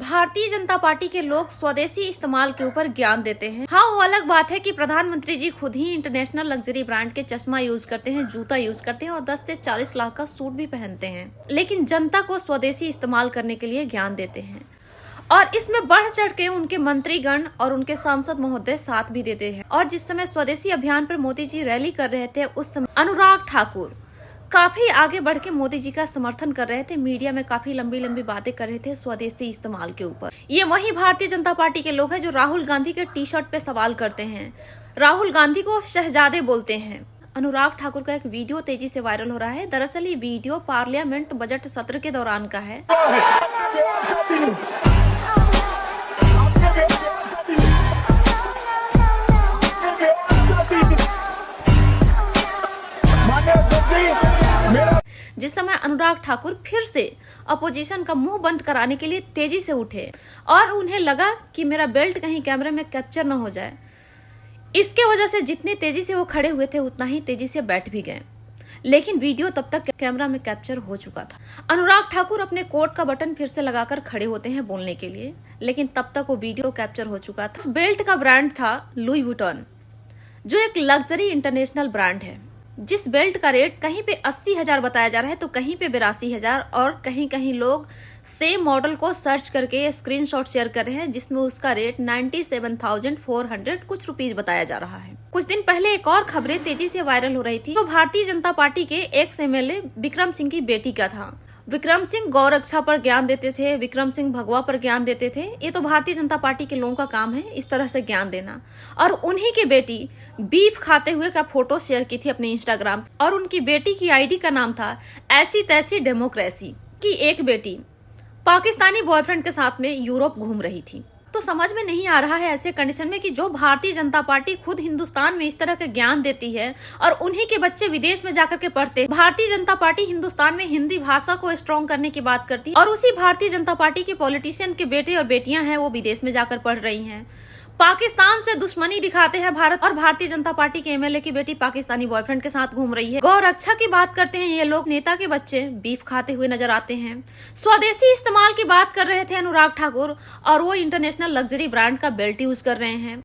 Bharatiya Janata party के लोग स्वदेशी इस्तेमाल के ऊपर ज्ञान देते हैं। हाँ, वो अलग बात है कि प्रधानमंत्री जी खुद ही इंटरनेशनल लग्जरी ब्रांड के चश्मा यूज करते हैं, जूता यूज करते हैं और 10 से 40 लाख का सूट भी पहनते हैं, लेकिन जनता को स्वदेशी इस्तेमाल करने के लिए ज्ञान देते हैं। और इसमें बढ़ चढ़ के उनके मंत्रीगण और उनके सांसद महोदय साथ भी देते हैं। और जिस समय स्वदेशी अभियान पर मोदी जी रैली कर रहे थे, उस समय अनुराग ठाकुर काफी आगे बढ़ के मोदी जी का समर्थन कर रहे थे। मीडिया में काफी लंबी लंबी बातें कर रहे थे स्वदेशी इस्तेमाल के ऊपर। ये वही भारतीय जनता पार्टी के लोग हैं जो राहुल गांधी के टी शर्ट पे सवाल करते हैं, राहुल गांधी को शहजादे बोलते हैं। अनुराग ठाकुर का एक वीडियो तेजी से वायरल हो रहा है। दरअसल ये वीडियो पार्लियामेंट बजट सत्र के दौरान का है। जिस समय अनुराग ठाकुर फिर से अपोजिशन का मुंह बंद कराने के लिए तेजी से उठे और उन्हें लगा कि मेरा बेल्ट कहीं कैमरे में कैप्चर न हो जाए। इसके वजह से जितनी तेजी से वो खड़े हुए थे उतना ही तेजी से बैठ भी गए, लेकिन वीडियो तब तक कैमरा में कैप्चर हो चुका था। अनुराग ठाकुर अपने कोट का बटन फिर से लगाकर खड़े होते हैं बोलने के लिए, लेकिन तब तक वो वीडियो कैप्चर हो चुका था। उस बेल्ट का ब्रांड था लुई वुइटन, जो एक लग्जरी इंटरनेशनल ब्रांड है, जिस बेल्ट का रेट कहीं पे 80,000 बताया जा रहा है तो कहीं पे 82,000 और कहीं कहीं लोग सेम मॉडल को सर्च करके स्क्रीनशॉट शेयर कर रहे हैं, जिसमें उसका रेट 97,400 कुछ रुपीस बताया जा रहा है। कुछ दिन पहले एक और खबरें तेजी से वायरल हो रही थी, तो भारतीय जनता पार्टी के एक्स एमएलए विक्रम सिंह की बेटी का था। विक्रम सिंह गौरक्षा पर ज्ञान देते थे, विक्रम सिंह भगवा पर ज्ञान देते थे। ये तो भारतीय जनता पार्टी के लोगों का काम है इस तरह से ज्ञान देना। और उन्हीं की बेटी बीफ खाते हुए का फोटो शेयर की थी अपने इंस्टाग्राम, और उनकी बेटी की आईडी का नाम था ऐसी तैसी डेमोक्रेसी। की एक बेटी पाकिस्तानी बॉयफ्रेंड के साथ में यूरोप घूम रही थी। तो समझ में नहीं आ रहा है ऐसे कंडीशन में कि जो भारतीय जनता पार्टी खुद हिंदुस्तान में इस तरह का ज्ञान देती है और उन्हीं के बच्चे विदेश में जाकर के पढ़ते, भारतीय जनता पार्टी हिंदुस्तान में हिंदी भाषा को स्ट्रॉन्ग करने की बात करती है, और उसी भारतीय जनता पार्टी के पॉलिटिशियन के बेटे और बेटियां हैं वो विदेश में जाकर पढ़ रही हैं। पाकिस्तान से दुश्मनी दिखाते हैं भारत, और भारतीय जनता पार्टी के एमएलए की बेटी पाकिस्तानी बॉयफ्रेंड के साथ घूम रही है। गौरक्षा की बात करते हैं ये लोग, नेता के बच्चे बीफ खाते हुए नजर आते हैं। स्वदेशी इस्तेमाल की बात कर रहे थे अनुराग ठाकुर, और वो इंटरनेशनल लग्जरी ब्रांड का बेल्ट यूज कर रहे हैं।